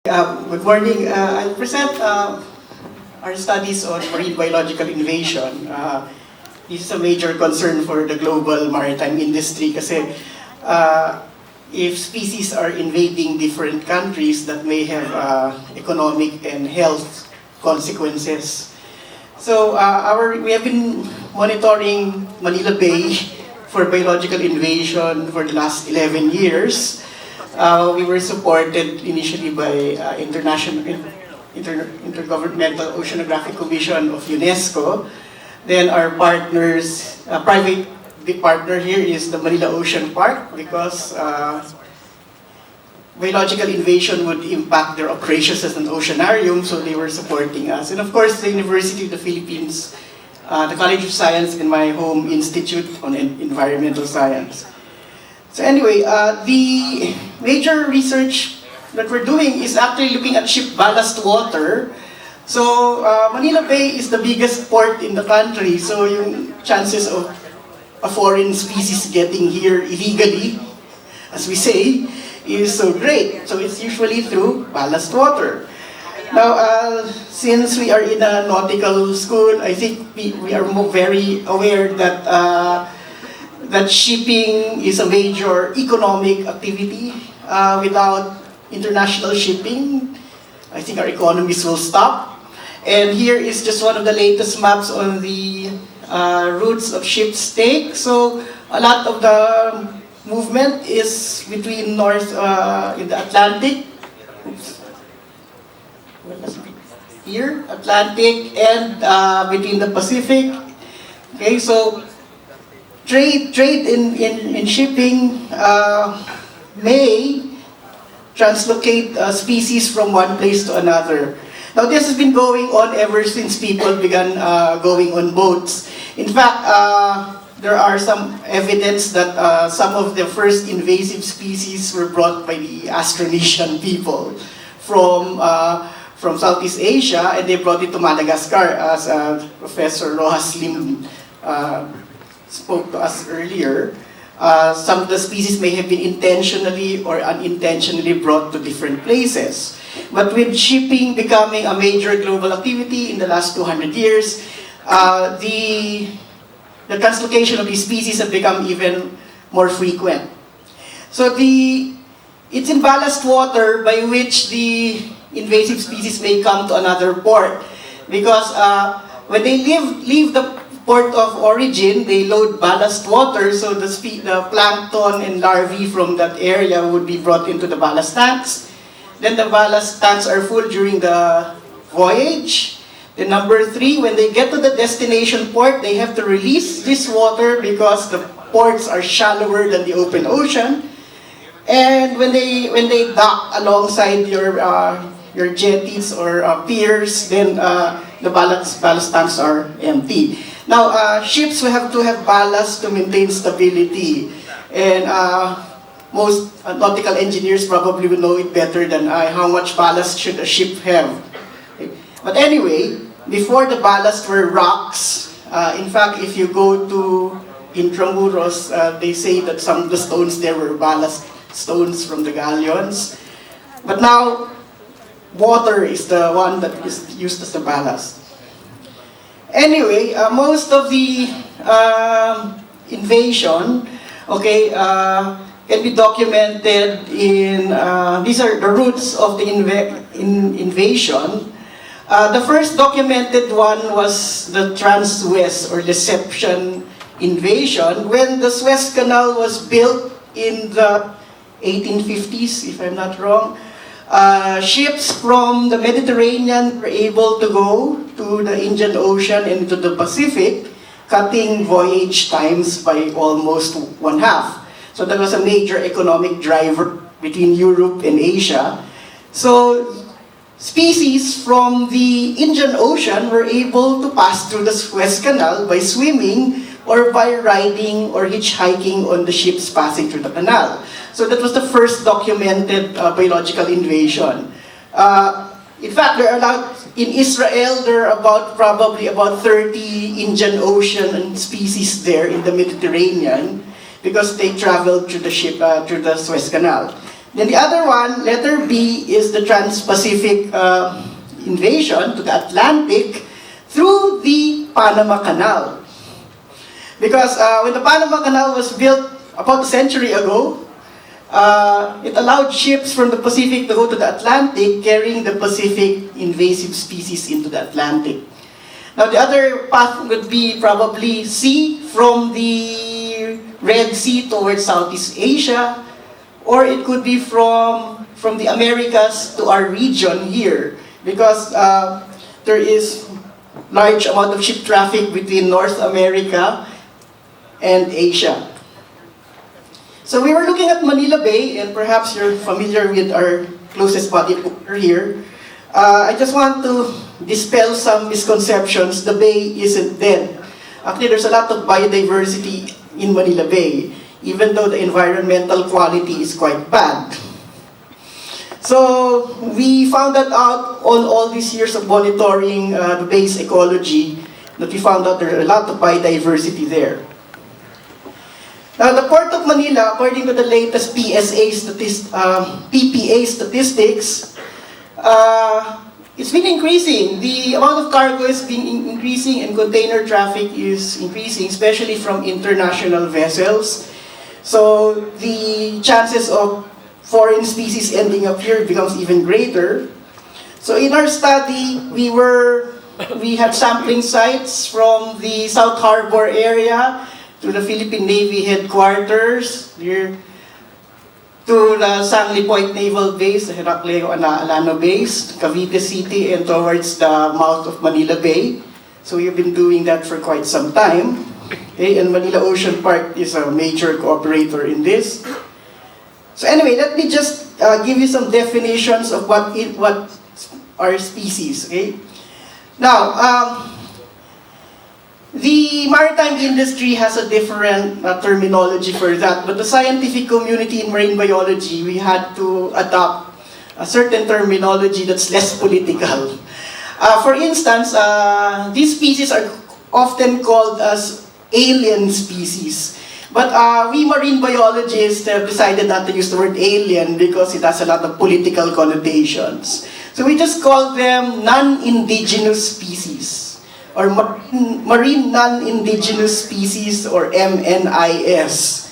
Good morning. I'll present our studies on marine biological invasion. This is a major concern for the global maritime industry kasi if species are invading different countries, that may have economic and health consequences. So we have been monitoring Manila Bay for biological invasion for the last 11 years. We were supported initially by Intergovernmental Oceanographic Commission of UNESCO. Then our partners, private partner here is the Manila Ocean Park because biological invasion would impact their operations as an oceanarium, so they were supporting us. And of course, the University of the Philippines, the College of Science, and my home institute on environmental science. So anyway, the major research that we're doing is actually looking at ship ballast water. So Manila Bay is the biggest port in the country, so yung chances of a foreign species getting here illegally, as we say, is so great. So it's usually through ballast water. Now, since we are in a nautical school, I think we are very aware that shipping is a major economic activity. Without international shipping, I think our economies will stop. And here is just one of the latest maps on the routes of ships take. So a lot of the movement is between north in the Atlantic. Oops. Here, Atlantic, and between the Pacific. Okay, so Trade in shipping may translocate species from one place to another. Now this has been going on ever since people began going on boats. In fact, there are some evidence that some of the first invasive species were brought by the Austronesian people from Southeast Asia, and they brought it to Madagascar, as Professor Rojas Lim spoke to us earlier. Some of the species may have been intentionally or unintentionally brought to different places. But with shipping becoming a major global activity in the last 200 years, the translocation of these species have become even more frequent. So it's in ballast water by which the invasive species may come to another port. Because when they leave the port of origin, they load ballast water, so the plankton and larvae from that area would be brought into the ballast tanks. Then the ballast tanks are full during the voyage. Then number 3, when they get to the destination port, they have to release this water because the ports are shallower than the open ocean. And when they dock alongside your jetties or piers, then the ballast tanks are empty. Now, ships will have to have ballast to maintain stability. And most nautical engineers probably will know it better than I, how much ballast should a ship have. But anyway, before the ballast were rocks. In fact, if you go to Intramuros, they say that some of the stones there were ballast stones from the galleons. But now, water is the one that is used as the ballast. Anyway, most of the invasion, okay, can be documented in, these are the roots of the invasion. The first documented one was the Trans-Suez or Deception invasion when the Suez Canal was built in the 1850s, if I'm not wrong. Ships from the Mediterranean were able to go to the Indian Ocean and to the Pacific, cutting voyage times by almost 1/2. So that was a major economic driver between Europe and Asia. So species from the Indian Ocean were able to pass through the Suez Canal by swimming or by riding or hitchhiking on the ships passing through the canal. So that was the first documented biological invasion. In fact, in Israel, there are probably about 30 Indian Ocean species there in the Mediterranean because they traveled through the Suez Canal. Then the other one, letter B, is the Trans-Pacific invasion to the Atlantic through the Panama Canal. Because when the Panama Canal was built about a century ago, it allowed ships from the Pacific to go to the Atlantic, carrying the Pacific invasive species into the Atlantic. Now the other path would be probably C, from the Red Sea towards Southeast Asia, or it could be from the Americas to our region here, because there is large amount of ship traffic between North America and Asia. So we were looking at Manila Bay, and perhaps you're familiar with our closest body over here. I just want to dispel some misconceptions. The bay isn't dead. Actually, there's a lot of biodiversity in Manila Bay, even though the environmental quality is quite bad. So we found that out on all these years of monitoring the bay's ecology, that we found out there are a lot of biodiversity there. Now, the Port of Manila, according to the latest PPA statistics, it's been increasing. The amount of cargo has been increasing, and container traffic is increasing, especially from international vessels. So the chances of foreign species ending up here becomes even greater. So in our study, we had sampling sites from the South Harbor area to the Philippine Navy headquarters, here to the Sangley Point Naval Base, the Heracleo Alano Base, Cavite City, and towards the mouth of Manila Bay. So we've been doing that for quite some time. Okay, and Manila Ocean Park is a major cooperator in this. So anyway, let me just give you some definitions of what are species. Okay? Now, the maritime industry has a different terminology for that, but the scientific community in marine biology, we had to adopt a certain terminology that's less political. For instance, these species are often called as alien species. But we marine biologists have decided not to use the word alien because it has a lot of political connotations. So we just call them non-indigenous species, or marine non-indigenous species, or MNIS.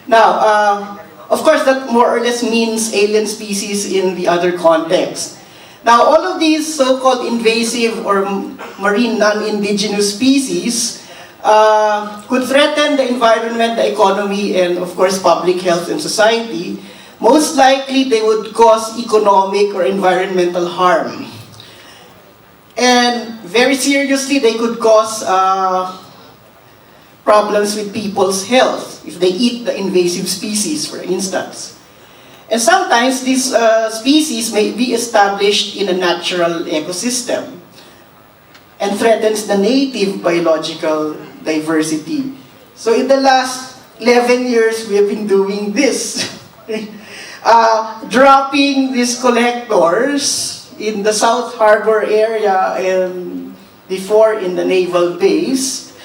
Now, of course, that more or less means alien species in the other context. Now, all of these so-called invasive or marine non-indigenous species could threaten the environment, the economy, and of course, public health and society. Most likely, they would cause economic or environmental harm. And very seriously, they could cause problems with people's health if they eat the invasive species, for instance. And sometimes these species may be established in a natural ecosystem and threatens the native biological diversity. So in the last 11 years, we have been doing this. Dropping these collectors in the South Harbor area and before in the naval base,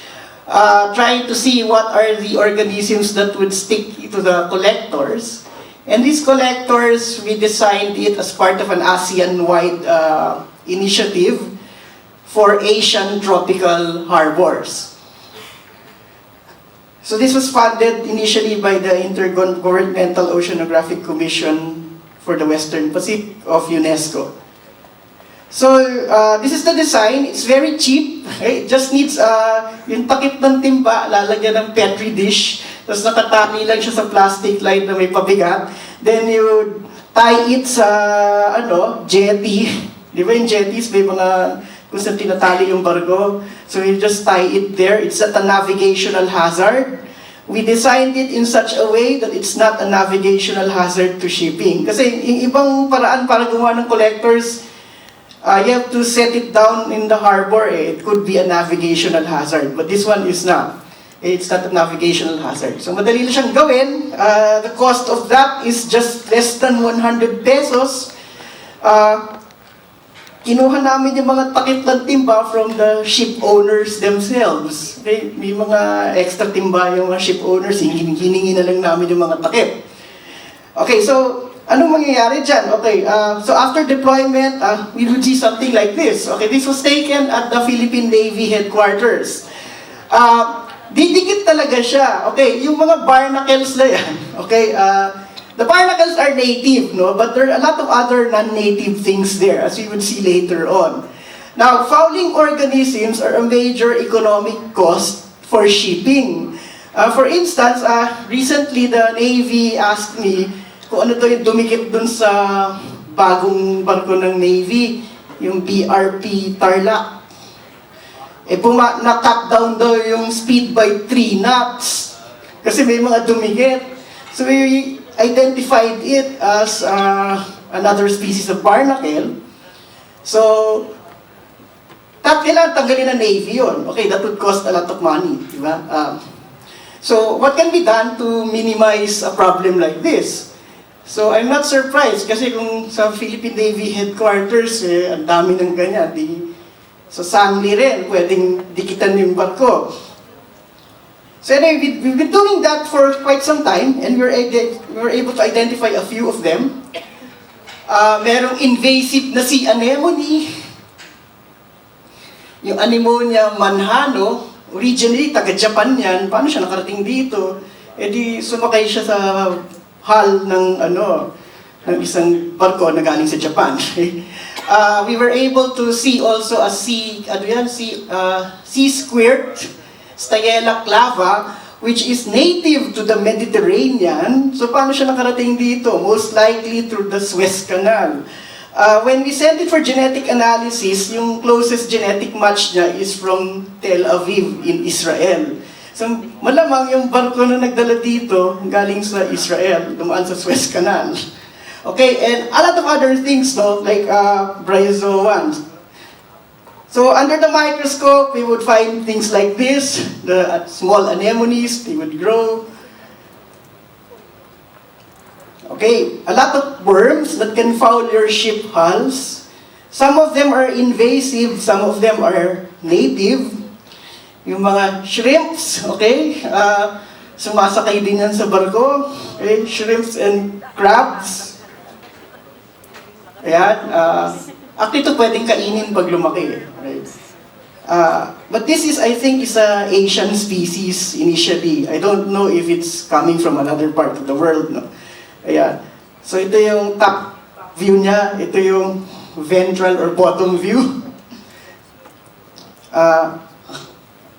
trying to see what are the organisms that would stick to the collectors. And these collectors, we designed it as part of an ASEAN-wide initiative for Asian tropical harbors. So this was funded initially by the Intergovernmental Oceanographic Commission for the Western Pacific of UNESCO. So this is the design. It's very cheap. Okay? It just needs yung takip ng timba, lalagyan ng petri dish, tapos nakatali lang siya sa plastic line na may pabigat. Then you tie it sa jetty. Di ba yung jetties, may mga kung saan tinatali yung barko. So you just tie it there. It's not a navigational hazard. We designed it in such a way that it's not a navigational hazard to shipping. Kasi yung ibang paraan para gumawa ng collectors, you have to set it down in the harbor. It could be a navigational hazard, but this one is not. It's not a navigational hazard. So madali lang siyang gawin. The cost of that is just less than 100 pesos. Kinuha namin yung mga takip ng timba from the ship owners themselves. Okay? May mga extra timba yung mga ship owners, hiningi na lang namin yung mga takip. Okay, so anong mangyayari dyan? Okay, so after deployment, we would see something like this. Okay, this was taken at the Philippine Navy headquarters. Didikit talaga siya. Okay, yung mga barnacles na yan. Okay, the barnacles are native, no? But there are a lot of other non-native things there, as we would see later on. Now, fouling organisms are a major economic cost for shipping. For instance, recently the Navy asked me kung ano to yung dumikit dun sa bagong barko ng Navy, yung BRP Tarlac. Na-cut down daw yung speed by 3 knots kasi may mga dumikit. So we identified it as another species of barnacle. So, kailangan tanggalin ng Navy yun. Okay, that would cost a lot of money, di ba? So, what can be done to minimize a problem like this? So, I'm not surprised kasi kung sa Philippine Navy headquarters, ang dami ng ganyan. Sa Sangli rin, pwedeng dikitan yung barko. So anyway, we've been doing that for quite some time and we were able to identify a few of them. Merong invasive na sea anemone. Yung Anemonia manhano, originally taga-Japan yan. Paano siya nakarating dito? Di sumakay siya sa hull ng isang barko na galing sa Japan. We were able to see also a sea squirt, Stayella clava, which is native to the Mediterranean. So paano siya nakarating dito? Most likely through the Suez Canal. When we sent it for genetic analysis, yung closest genetic match niya is from Tel Aviv in Israel. So malamang yung barko na nagdala dito, galing sa Israel, dumaan sa Suez Canal. Okay, and a lot of other things, no, like bryozoans. So under the microscope, we would find things like this, the small anemones, they would grow. Okay, a lot of worms that can foul your ship hulls. Some of them are invasive, some of them are native. Yung mga shrimps, okay, sumasakay din yan sa barko. Okay, shrimps and crabs. Ayan, actually ito pwedeng kainin pag lumaki. Right? But this is, I think, is a Asian species initially. I don't know if it's coming from another part of the world. No? Ayan. So ito yung top view niya. Ito yung ventral or bottom view.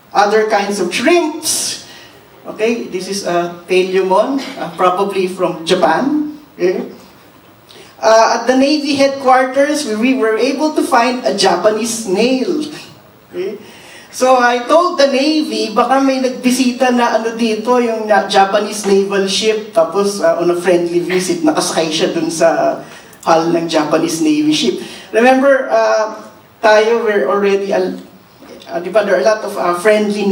Other kinds of shrimps. Okay, this is a Paleomon, probably from Japan. Okay. At the Navy headquarters, we were able to find a Japanese snail. Okay. So I told the Navy, baka may nagbisita na dito, yung Japanese naval ship, tapos on a friendly visit, nakasakay siya dun sa hull ng Japanese Navy ship. Remember, tayo, we're already, diba, there are a lot of friendly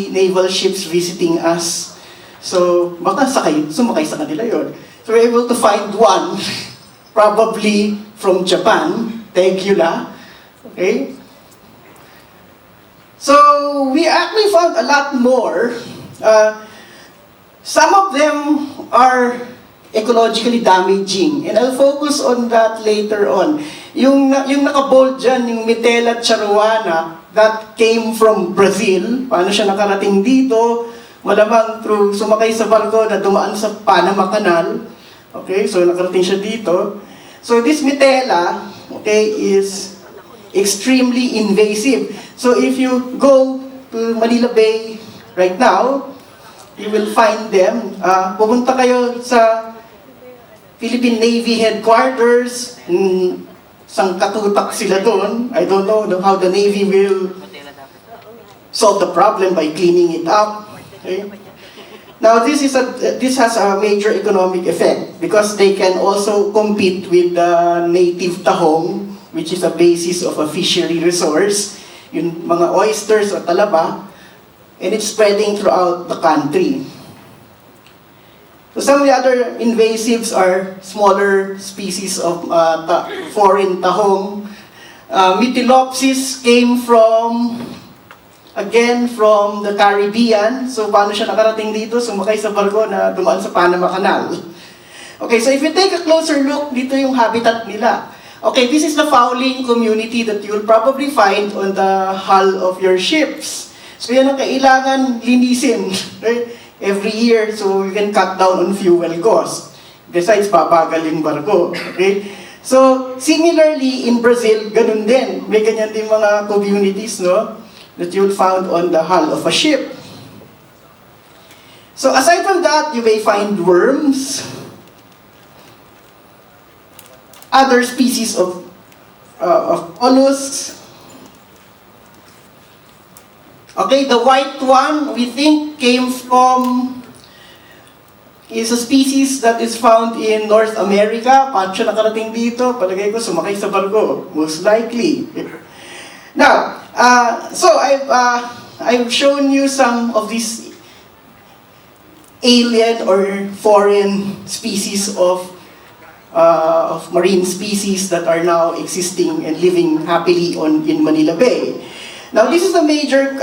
naval ships visiting us. So, baka sumakay sa kanila yun. So we're able to find one, probably from Japan, Tegula. Okay? So, we actually found a lot more. Some of them are ecologically damaging, and I'll focus on that later on. Yung naka-bold dyan, yung Mitella charuana, that came from Brazil. Paano siya nakarating dito? Malamang through sumakay sa barko na dumaan sa Panama Canal. Okay, so nakarating siya dito. So this Mitella, okay, is extremely invasive. So if you go to Manila Bay right now, you will find them. Pumunta kayo sa Philippine Navy headquarters, sangkatutak sila doon. I don't know how the Navy will solve the problem by cleaning it up. Okay? Now this has a major economic effect because they can also compete with the native tahong, which is a basis of a fishery resource, yung mga oysters o talaba, and it's spreading throughout the country. So some of the other invasives are smaller species of foreign tahong. Mytilopsis came from the Caribbean. So paano siya nakarating dito? Sumakay sa barko na dumaan sa Panama Canal. Okay, so if you take a closer look, dito yung habitat nila. Okay, this is the fouling community that you'll probably find on the hull of your ships. So yan ang kailangan linisin, right? Every year, so you can cut down on fuel cost. Besides, papagal yung barko. Okay? So, similarly, in Brazil, ganun din. May ganyan din mga communities, no? That you'll found on the hull of a ship. So, aside from that, you may find worms, other species of mollusks. Okay, the white one, we think, is a species that is found in North America. Paano siya nakarating dito? Palagay ko, sumakay sa barko. Most likely. Now, so I've shown you some of these alien or foreign species of marine species that are now existing and living happily in Manila Bay. Now, this is a major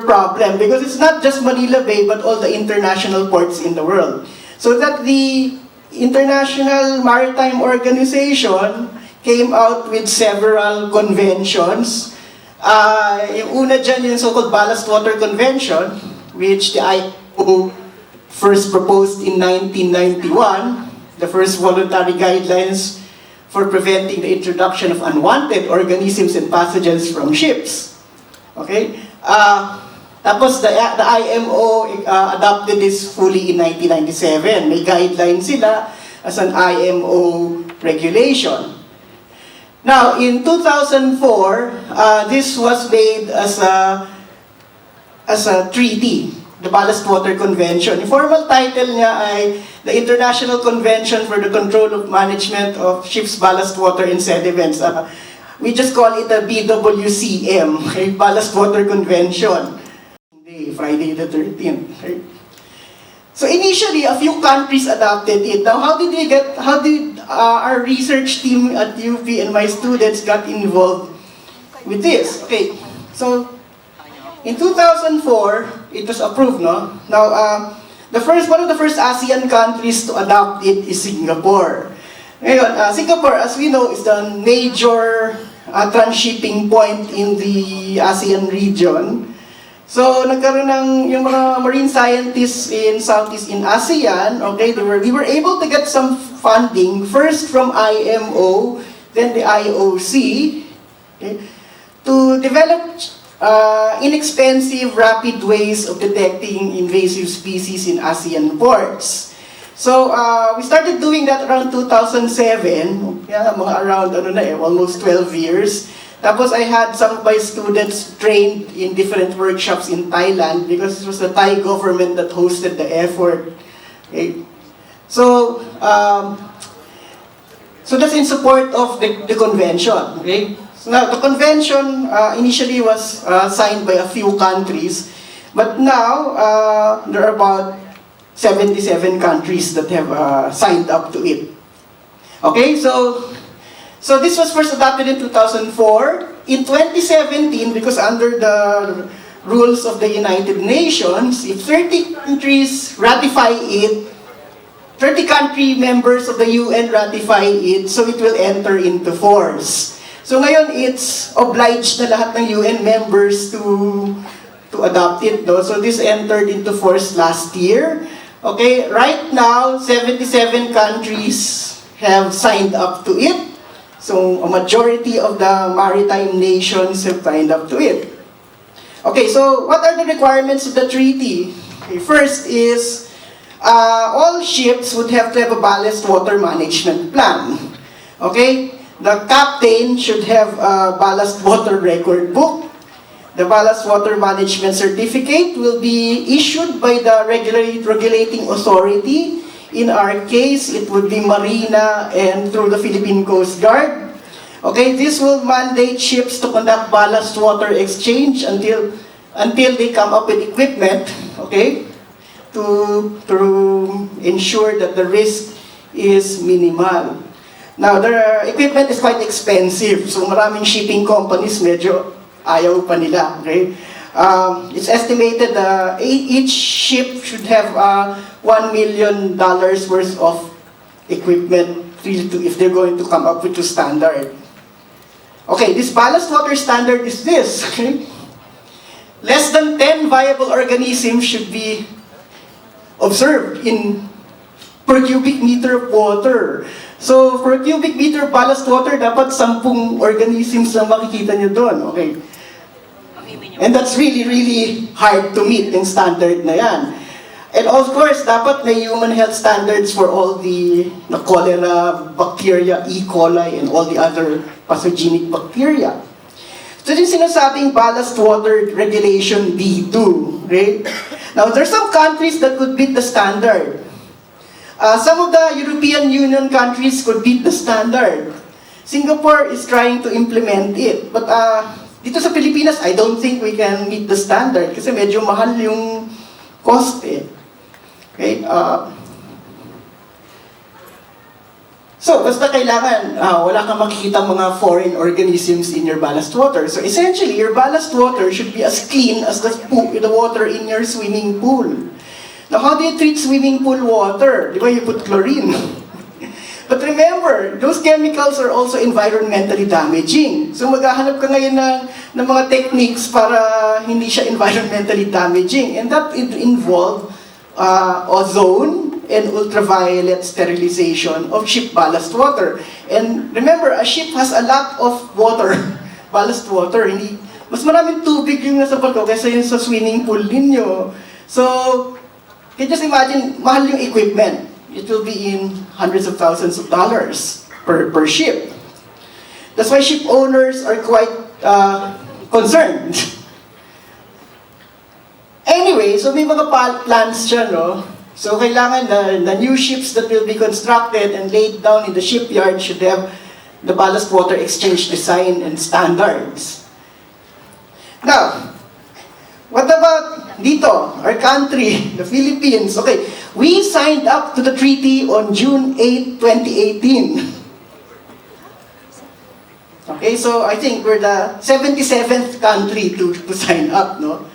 problem because it's not just Manila Bay but all the international ports in the world. So that the International Maritime Organization came out with several conventions. Yung una dyan, yung so-called Ballast Water Convention, which the IMO first proposed in 1991, the first voluntary guidelines for preventing the introduction of unwanted organisms and pathogens from ships. Okay? Tapos the IMO adopted this fully in 1997. May guidelines sila as an IMO regulation. Now, in 2004, this was made as a treaty, the Ballast Water Convention. Yung formal title niya ay the International Convention for the Control of Management of Ships' Ballast Water and Sediments. We just call it a BWCM, okay? Ballast Water Convention. Friday the 13th. Okay? So initially, a few countries adopted it. Now, how did our research team at UP and my students got involved with this? Okay, so in 2004, it was approved, no? Now, one of the first ASEAN countries to adopt it is Singapore. Ngayon, Singapore, as we know, is the major transshipping point in the ASEAN region. So, nagkaroon ng yung mga marine scientists in Southeast ASEAN, okay, we were able to get some funding, first from IMO, then the IOC, okay, to develop inexpensive, rapid ways of detecting invasive species in ASEAN ports. So, we started doing that around 2007, mga around almost 12 years. Tapos I had some of my students trained in different workshops in Thailand because it was the Thai government that hosted the effort. Okay? So, so that's in support of the convention. Okay? So now, the convention initially was signed by a few countries, but now there are about 77 countries that have signed up to it. Okay, so this was first adopted in 2004. In 2017, because under the rules of the United Nations, if 30 countries ratify it, 30 country members of the UN ratify it, so it will enter into force. So ngayon, it's obliged na lahat ng UN members to adopt it. No? So this entered into force last year. Okay, right now, 77 countries have signed up to it. So, a majority of the maritime nations have signed up to it. Okay, so what are the requirements of the treaty? Okay, first is, all ships would have to have a ballast water management plan. Okay, the captain should have a ballast water record book. The ballast water management certificate will be issued by the regulating authority. In our case, it would be Marina and through the Philippine Coast Guard. Okay, this will mandate ships to conduct ballast water exchange until they come up with equipment, okay, to ensure that the risk is minimal. Now, the equipment is quite expensive, so maraming shipping companies medyo ayaw pa nila, okay? It's estimated each ship should have $1 million worth of equipment really if they're going to come up with a standard. Okay, this ballast water standard is this, okay? Less than 10 viable organisms should be observed in per cubic meter of water. So, per cubic meter of ballast water, dapat 10 organisms lang makikita nyo doon, okay? And that's really, really hard to meet yung standard na yan. And of course, dapat may human health standards for all the cholera, bacteria, E. coli, and all the other pathogenic bacteria. So yung sinasabing ballast water regulation B2, right? Now, there's some countries that could beat the standard. Some of the European Union countries could beat the standard. Singapore is trying to implement it. But dito sa Pilipinas, I don't think we can meet the standard kasi medyo mahal yung cost eh. Okay? So, basta kailangan, wala kang makikita mga foreign organisms in your ballast water. So, essentially, your ballast water should be as clean as the water in your swimming pool. Now, how do you treat swimming pool water? Di ba, you put chlorine. But remember, those chemicals are also environmentally damaging. So, maghahanap ka ngayon ng mga techniques para hindi siya environmentally damaging. And that involve ozone and ultraviolet sterilization of ship ballast water. And remember, a ship has a lot of water, ballast water. Mas maraming tubig yung nasa barko kaysa yung sa swimming pool ninyo. So, can you just imagine, mahal yung equipment. It will be in hundreds of thousands of dollars per ship. That's why ship owners are quite concerned. Anyway, so may mga plans siya, no? So kailangan the new ships that will be constructed and laid down in the shipyard should have the ballast water exchange design and standards. Now, what about dito, our country, the Philippines? Okay, we signed up to the treaty on June 8, 2018. Okay, so I think we're the 77th country to sign up, no?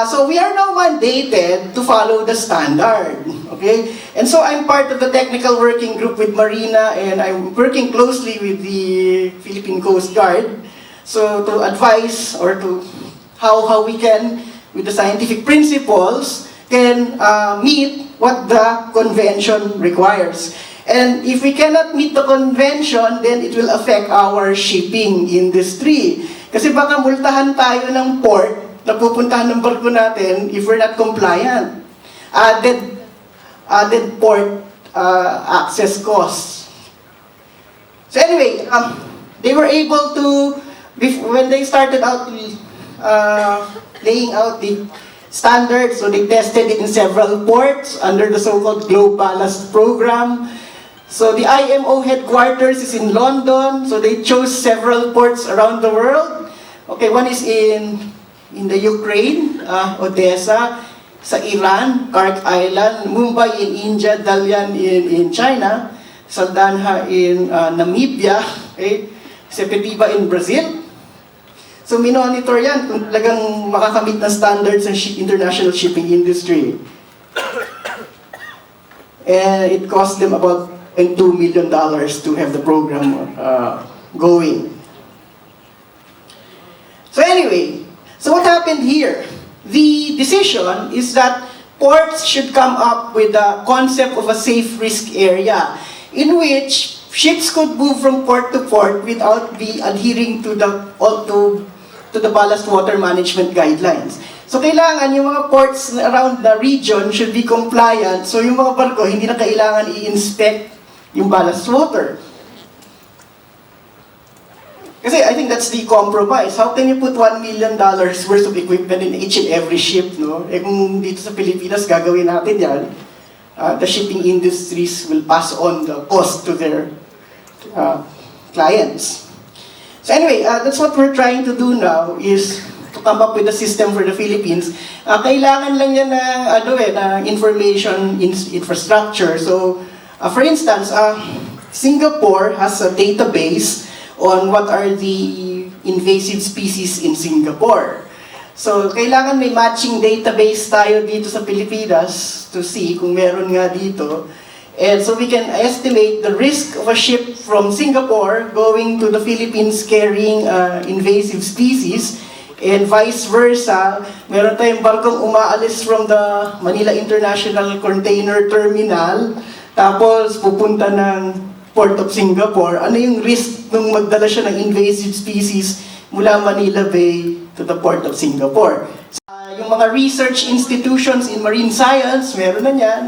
So we are now mandated to follow the standard, okay? And so I'm part of the technical working group with Marina, and I'm working closely with the Philippine Coast Guard, so to advise or to how we can, with the scientific principles, can meet what the convention requires. And if we cannot meet the convention, then it will affect our shipping industry. Kasi baka multahan tayo ng port na pupuntahan ng barko natin if we're not compliant. Added port access costs. So anyway, they were able to, when they started out laying out the standards, so they tested it in several ports under the so-called Globe Ballast Program. So the IMO headquarters is in London, so they chose several ports around the world. Okay, one is in the Ukraine, Odessa, sa Iran, Kark Island, Mumbai in India, Dalian in China, Saldanha in Namibia, okay? Sepetiba in Brazil. So minonitor yan kung talagang makakamit na standards ng international shipping industry. And it cost them about $2 million to have the program going. So anyway, so what happened here? The decision is that ports should come up with the concept of a safe risk area in which ships could move from port to port without adhering to the ballast water management guidelines. So kailangan yung mga ports around the region should be compliant, so yung mga barko hindi na kailangan i-inspect yung ballast water. Kasi I think that's the compromise. How can you put $1 million worth of equipment in each and every ship, no? Eh kung dito sa Pilipinas gagawin natin yan, the shipping industries will pass on the cost to their clients. So anyway, that's what we're trying to do now, is to come up with a system for the Philippines. Kailangan lang yan ng information infrastructure. So, for instance, Singapore has a database on what are the invasive species in Singapore. So, kailangan may matching database tayo dito sa Pilipinas to see kung meron nga dito. And so we can estimate the risk of a ship from Singapore going to the Philippines carrying invasive species, and vice versa. Meron tayong barkong umaalis from the Manila International Container Terminal, tapos pupunta ng Port of Singapore. Ano yung risk nung magdala siya ng invasive species mula Manila Bay to the Port of Singapore? Yung mga research institutions in marine science, meron na yan.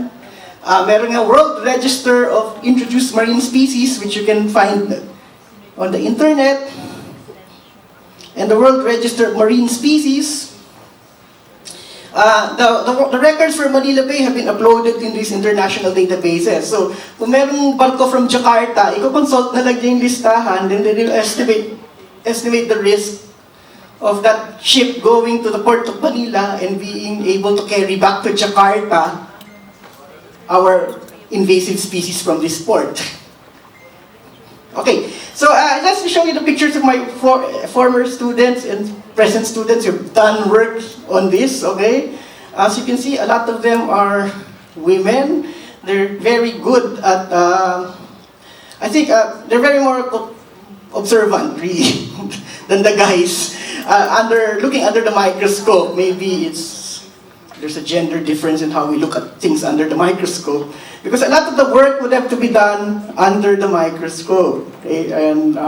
Meron nga World Register of Introduced Marine Species, which you can find on the internet. And the World Register of Marine Species. The records for Manila Bay have been uploaded in these international databases. So, kung merong barko from Jakarta, i-consult na lang yung listahan, then they will estimate the risk of that ship going to the Port of Manila and being able to carry back to Jakarta our invasive species from this port. Okay, so let's show you the pictures of my former students and present students who've done work on this, okay? As you can see, a lot of them are women. They're very good at, I think they're very more observant, really, than the guys. Looking under the microscope, maybe there's a gender difference in how we look at things under the microscope, because a lot of the work would have to be done under the microscope. Okay? And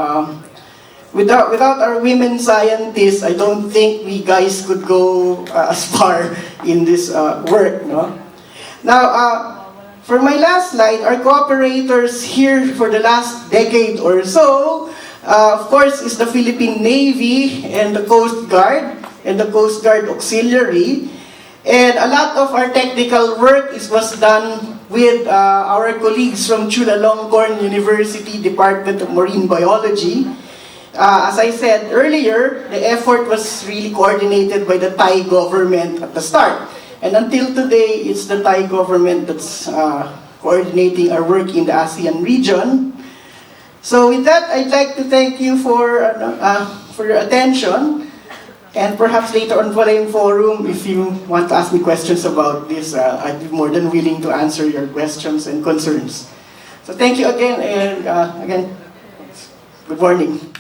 without our women scientists, I don't think we guys could go as far in this work. No? Now, for my last slide, our cooperators here for the last decade or so, of course, is the Philippine Navy and the Coast Guard and the Coast Guard Auxiliary. And a lot of our technical work was done with our colleagues from Chulalongkorn University Department of Marine Biology. As I said earlier, the effort was really coordinated by the Thai government at the start. And until today, it's the Thai government that's coordinating our work in the ASEAN region. So with that, I'd like to thank you for your attention. And perhaps later on for the forum, if you want to ask me questions about this, I'd be more than willing to answer your questions and concerns. So thank you again, and again, good morning.